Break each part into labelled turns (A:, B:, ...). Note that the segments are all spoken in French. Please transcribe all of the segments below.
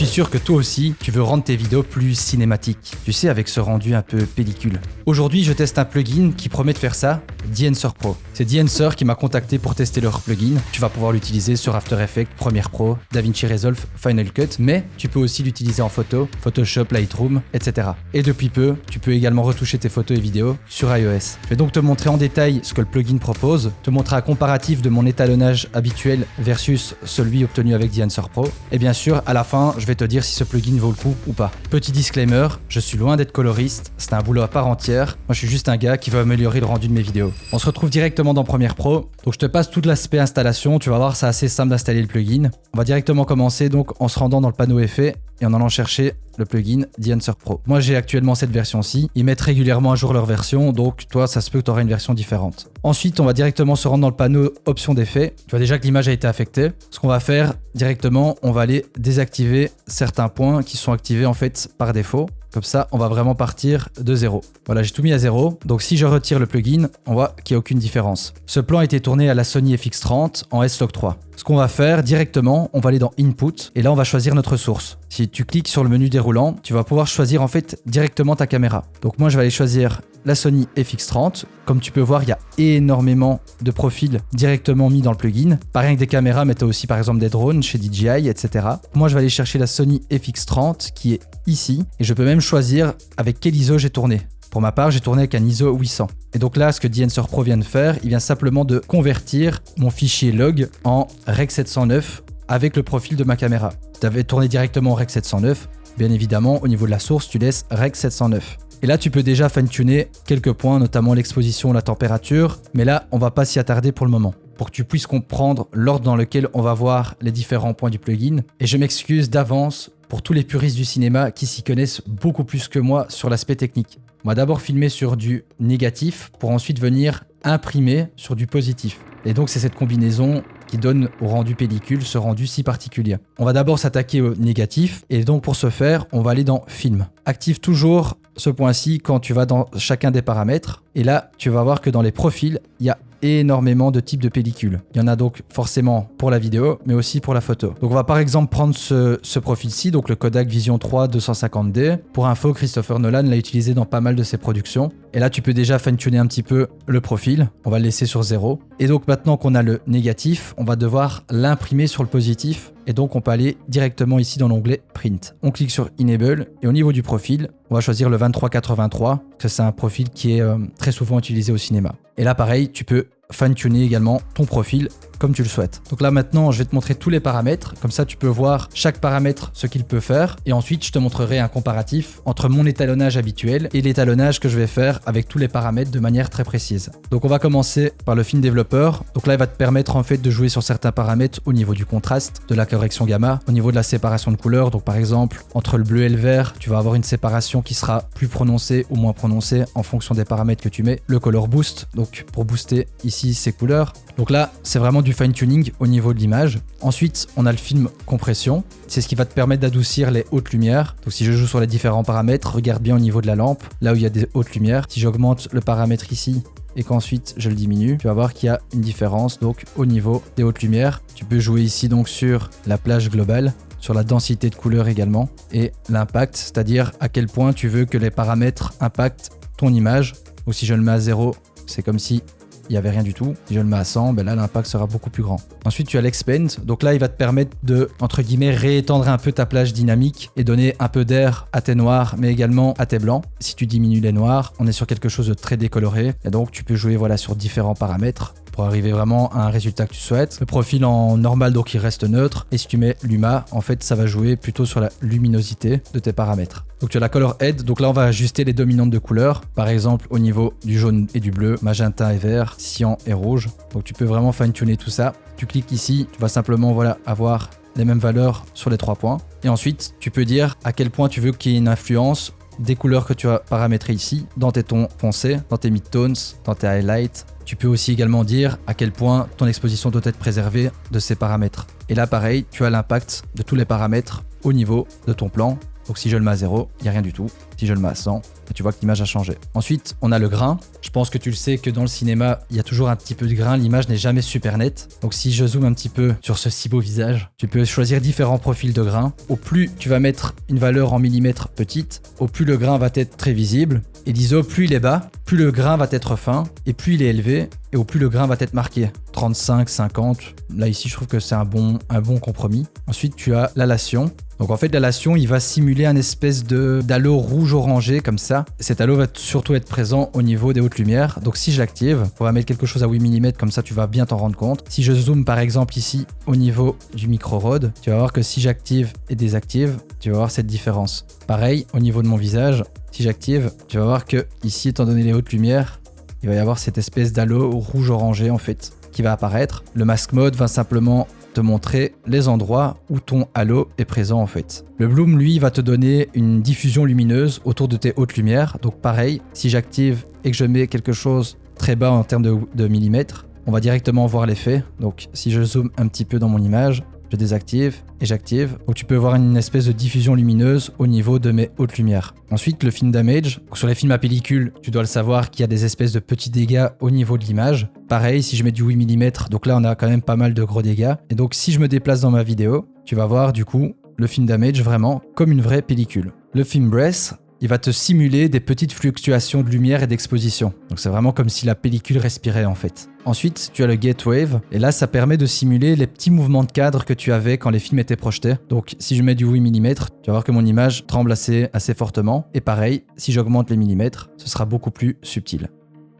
A: suis sûr que toi aussi, tu veux rendre tes vidéos plus cinématiques. Tu sais, avec ce rendu un peu pellicule. Aujourd'hui, je teste un plugin qui promet de faire ça, The-Enhancer Pro. C'est The-Enhancer qui m'a contacté pour tester leur plugin. Tu vas pouvoir l'utiliser sur After Effects, Premiere Pro, DaVinci Resolve, Final Cut, mais tu peux aussi l'utiliser en photo, Photoshop, Lightroom, etc. Et depuis peu, tu peux également retoucher tes photos et vidéos sur iOS. Je vais donc te montrer en détail ce que le plugin propose, te montrer un comparatif de mon étalonnage habituel versus celui obtenu avec The-Enhancer Pro. Et bien sûr, à la fin, je vais te dire si ce plugin vaut le coup ou pas. Petit disclaimer, je suis loin d'être coloriste, c'est un boulot à part entière. Moi, je suis juste un gars qui veut améliorer le rendu de mes vidéos. On se retrouve directement dans Premiere Pro. Donc, je te passe tout l'aspect installation. Tu vas voir, c'est assez simple d'installer le plugin. On va directement commencer donc en se rendant dans le panneau effet et en allant chercher le plugin The-Enhancer Pro. Moi, j'ai actuellement cette version-ci. Ils mettent régulièrement à jour leur version, donc toi, ça se peut que tu auras une version différente. Ensuite, on va directement se rendre dans le panneau options d'effet. Tu vois déjà que l'image a été affectée. Ce qu'on va faire directement, on va aller désactiver certains points qui sont activés en fait par défaut. Comme ça, on va vraiment partir de 0. Voilà, j'ai tout mis à 0. Donc si je retire le plugin, on voit qu'il n'y a aucune différence. Ce plan a été tourné à la Sony FX30 en S-Log 3. Ce qu'on va faire directement, on va aller dans Input et là, on va choisir notre source. Si tu cliques sur le menu déroulant, tu vas pouvoir choisir en fait directement ta caméra. Donc moi, je vais aller choisir la Sony FX30. Comme tu peux voir, il y a énormément de profils directement mis dans le plugin. Pas rien que des caméras, mais tu as aussi par exemple des drones chez DJI, etc. Moi, je vais aller chercher la Sony FX30 qui est ici et je peux même choisir avec quel ISO j'ai tourné. Pour ma part, j'ai tourné avec un ISO 800. Et donc là, ce que The-Enhancer Pro vient de faire, il vient simplement de convertir mon fichier log en Rec 709 avec le profil de ma caméra. Tu avais tourné directement en Rec 709. Bien évidemment, au niveau de la source, tu laisses Rec 709. Et là, tu peux déjà fine-tuner quelques points, notamment l'exposition, la température. Mais là, on va pas s'y attarder pour le moment, pour que tu puisses comprendre l'ordre dans lequel on va voir les différents points du plugin. Et je m'excuse d'avance pour tous les puristes du cinéma qui s'y connaissent beaucoup plus que moi sur l'aspect technique. On va d'abord filmer sur du négatif pour ensuite venir imprimer sur du positif. Et donc, c'est cette combinaison qui donne au rendu pellicule ce rendu si particulier. On va d'abord s'attaquer au négatif et donc pour ce faire, on va aller dans Film. Active toujours ce point-ci quand tu vas dans chacun des paramètres et là, tu vas voir que dans les profils, il y a énormément de types de pellicules. Il y en a donc forcément pour la vidéo, mais aussi pour la photo. Donc on va par exemple prendre ce profil-ci, donc le Kodak Vision 3 250D. Pour info, Christopher Nolan l'a utilisé dans pas mal de ses productions. Et là, tu peux déjà fine-tuner un petit peu le profil. On va le laisser sur 0. Et donc maintenant qu'on a le négatif, on va devoir l'imprimer sur le positif. Et donc on peut aller directement ici dans l'onglet Print. On clique sur Enable et au niveau du profil, on va choisir le 2383, que c'est un profil qui est très souvent utilisé au cinéma. Et là pareil, tu peux fine-tuner également ton profil comme tu le souhaites. Donc là maintenant, je vais te montrer tous les paramètres. Comme ça, tu peux voir chaque paramètre, ce qu'il peut faire. Et ensuite, je te montrerai un comparatif entre mon étalonnage habituel et l'étalonnage que je vais faire avec tous les paramètres de manière très précise. Donc on va commencer par le film développeur. Donc là, il va te permettre en fait de jouer sur certains paramètres au niveau du contraste, de la correction gamma, au niveau de la séparation de couleurs. Donc par exemple, entre le bleu et le vert, tu vas avoir une séparation qui sera plus prononcée ou moins prononcée en fonction des paramètres que tu mets. Le color boost, donc pour booster ici ces couleurs. Donc là, c'est vraiment du fine-tuning au niveau de l'image. Ensuite, on a le film compression. C'est ce qui va te permettre d'adoucir les hautes lumières. Donc si je joue sur les différents paramètres, regarde bien au niveau de la lampe, là où il y a des hautes lumières. Si j'augmente le paramètre ici et qu'ensuite je le diminue, tu vas voir qu'il y a une différence donc au niveau des hautes lumières. Tu peux jouer ici donc sur la plage globale, sur la densité de couleurs également et l'impact, c'est-à-dire à quel point tu veux que les paramètres impactent ton image. Ou si je le mets à 0, c'est comme si il n'y avait rien du tout. Si je le mets à 100, ben là l'impact sera beaucoup plus grand. Ensuite tu as l'expand, donc là il va te permettre de, entre guillemets, réétendre un peu ta plage dynamique et donner un peu d'air à tes noirs mais également à tes blancs. Si tu diminues les noirs, on est sur quelque chose de très décoloré et donc tu peux jouer voilà sur différents paramètres pour arriver vraiment à un résultat que tu souhaites. Le profil en normal donc il reste neutre et si tu mets l'UMA, en fait ça va jouer plutôt sur la luminosité de tes paramètres. Donc tu as la color head, donc là on va ajuster les dominantes de couleurs, par exemple au niveau du jaune et du bleu, magenta et vert, cyan et rouge. Donc tu peux vraiment fine-tuner tout ça. Tu cliques ici, tu vas simplement voilà avoir les mêmes valeurs sur les 3 points. Et ensuite tu peux dire à quel point tu veux qu'il y ait une influence des couleurs que tu as paramétrées ici, dans tes tons foncés, dans tes midtones, dans tes highlights. Tu peux aussi également dire à quel point ton exposition doit être préservée de ces paramètres. Et là pareil, tu as l'impact de tous les paramètres au niveau de ton plan. Donc si je le mets à 0, il n'y a rien du tout. Si je le mets à 100, tu vois que l'image a changé. Ensuite, on a le grain. Je pense que tu le sais que dans le cinéma, il y a toujours un petit peu de grain. L'image n'est jamais super nette. Donc si je zoome un petit peu sur ce si beau visage, tu peux choisir différents profils de grain. Au plus tu vas mettre une valeur en millimètres petite, au plus le grain va être très visible. Et l'ISO, plus il est bas, plus le grain va être fin, et plus il est élevé, et au plus le grain va être marqué. 35, 50, là ici je trouve que c'est un bon compromis. Ensuite tu as l'halation. Donc en fait l'halation il va simuler un espèce d'halo rouge orangé comme ça. Cet halo va surtout être présent au niveau des hautes lumières. Donc si je l'active, on va mettre quelque chose à 8 mm, comme ça tu vas bien t'en rendre compte. Si je zoome par exemple ici au niveau du micro RAW, tu vas voir que si j'active et désactive, tu vas voir cette différence. Pareil au niveau de mon visage, si j'active, tu vas voir que ici étant donné les hautes lumières, il va y avoir cette espèce d'halo rouge orangé en fait qui va apparaître. Le mask mode va simplement te montrer les endroits où ton halo est présent en fait. Le bloom lui va te donner une diffusion lumineuse autour de tes hautes lumières. Donc pareil, si j'active et que je mets quelque chose très bas en termes de millimètres, on va directement voir l'effet. Donc si je zoome un petit peu dans mon image, je désactive et j'active. Donc tu peux voir une espèce de diffusion lumineuse au niveau de mes hautes lumières. Ensuite, le film damage. Sur les films à pellicule, tu dois le savoir qu'il y a des espèces de petits dégâts au niveau de l'image. Pareil, si je mets du 8 mm, donc là on a quand même pas mal de gros dégâts. Et donc si je me déplace dans ma vidéo, tu vas voir du coup le film damage vraiment comme une vraie pellicule. Le film breath, il va te simuler des petites fluctuations de lumière et d'exposition. Donc c'est vraiment comme si la pellicule respirait en fait. Ensuite, tu as le Gate Wave, et là ça permet de simuler les petits mouvements de cadre que tu avais quand les films étaient projetés. Donc si je mets du 8 mm, tu vas voir que mon image tremble assez fortement. Et pareil, si j'augmente les millimètres, ce sera beaucoup plus subtil.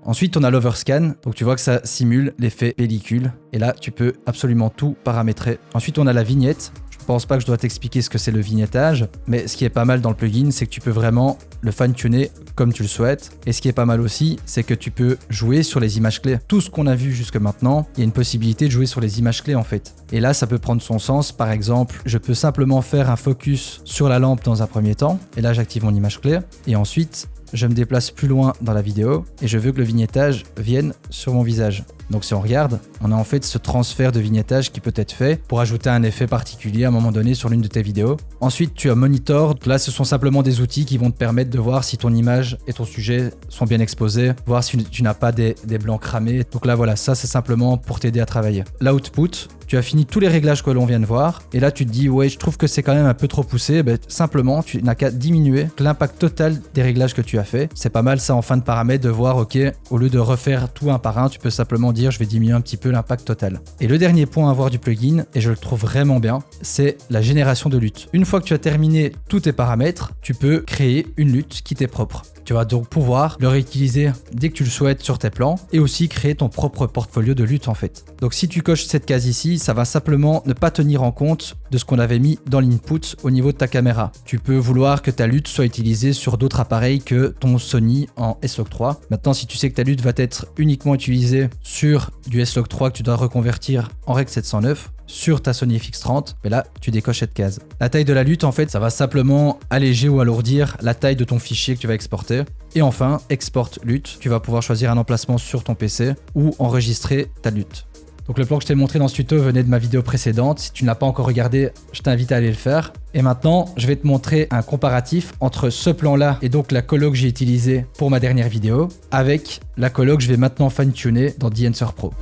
A: Ensuite, on a l'overscan, donc tu vois que ça simule l'effet pellicule. Et là, tu peux absolument tout paramétrer. Ensuite, on a la vignette. Je pense pas que je dois t'expliquer ce que c'est le vignettage, mais ce qui est pas mal dans le plugin, c'est que tu peux vraiment le fine-tuner comme tu le souhaites. Et ce qui est pas mal aussi, c'est que tu peux jouer sur les images clés. Tout ce qu'on a vu jusque maintenant, il y a une possibilité de jouer sur les images clés en fait. Et là, ça peut prendre son sens. Par exemple, je peux simplement faire un focus sur la lampe dans un premier temps. Et là, j'active mon image clé. Et ensuite, je me déplace plus loin dans la vidéo et je veux que le vignettage vienne sur mon visage. Donc si on regarde, on a en fait ce transfert de vignettage qui peut être fait pour ajouter un effet particulier à un moment donné sur l'une de tes vidéos. Ensuite, tu as Monitor. Là, ce sont simplement des outils qui vont te permettre de voir si ton image et ton sujet sont bien exposés, voir si tu n'as pas des blancs cramés. Donc là, voilà, ça c'est simplement pour t'aider à travailler. L'output, tu as fini tous les réglages que l'on vient de voir et là tu te dis ouais, je trouve que c'est quand même un peu trop poussé. Simplement, tu n'as qu'à diminuer l'impact total des réglages que tu as fait. C'est pas mal ça en fin de paramètre de voir, ok, au lieu de refaire tout un par un, tu peux simplement dire je vais diminuer un petit peu l'impact total. Et le dernier point à voir du plugin, et je le trouve vraiment bien, c'est la génération de luttes. Une fois que tu as terminé tous tes paramètres, tu peux créer une lutte qui t'est propre. Tu vas donc pouvoir le réutiliser dès que tu le souhaites sur tes plans et aussi créer ton propre portfolio de lutte en fait. Donc si tu coches cette case ici, ça va simplement ne pas tenir en compte de ce qu'on avait mis dans l'input au niveau de ta caméra. Tu peux vouloir que ta lutte soit utilisée sur d'autres appareils que ton Sony en S-Log3. Maintenant, si tu sais que ta lutte va être uniquement utilisée sur du S-Log3 que tu dois reconvertir en Rec 709, sur ta Sony FX30, mais là tu décoches cette case. La taille de la lutte en fait, ça va simplement alléger ou alourdir la taille de ton fichier que tu vas exporter. Et enfin, export lutte, tu vas pouvoir choisir un emplacement sur ton PC ou enregistrer ta lutte. Donc le plan que je t'ai montré dans ce tuto venait de ma vidéo précédente. Si tu ne l'as pas encore regardé, je t'invite à aller le faire. Et maintenant, je vais te montrer un comparatif entre ce plan-là et donc la colo que j'ai utilisée pour ma dernière vidéo avec la colo que je vais maintenant fine-tuner dans DNSR Pro.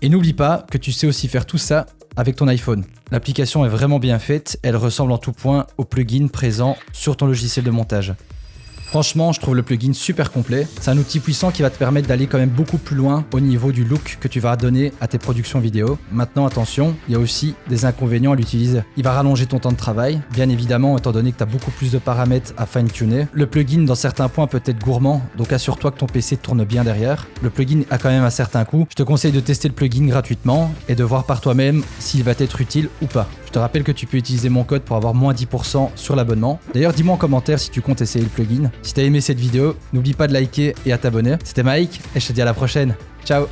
A: Et n'oublie pas que tu sais aussi faire tout ça avec ton iPhone. L'application est vraiment bien faite, elle ressemble en tout point au plugin présent sur ton logiciel de montage. Franchement, je trouve le plugin super complet. C'est un outil puissant qui va te permettre d'aller quand même beaucoup plus loin au niveau du look que tu vas donner à tes productions vidéo. Maintenant, attention, il y a aussi des inconvénients à l'utiliser. Il va rallonger ton temps de travail, bien évidemment, étant donné que tu as beaucoup plus de paramètres à fine-tuner. Le plugin, dans certains points, peut être gourmand, donc assure-toi que ton PC tourne bien derrière. Le plugin a quand même un certain coût. Je te conseille de tester le plugin gratuitement et de voir par toi-même s'il va t'être utile ou pas. Je te rappelle que tu peux utiliser mon code pour avoir moins 10% sur l'abonnement. D'ailleurs, dis-moi en commentaire si tu comptes essayer le plugin. Si t'as aimé cette vidéo, n'oublie pas de liker et à t'abonner. C'était Mike et je te dis à la prochaine. Ciao!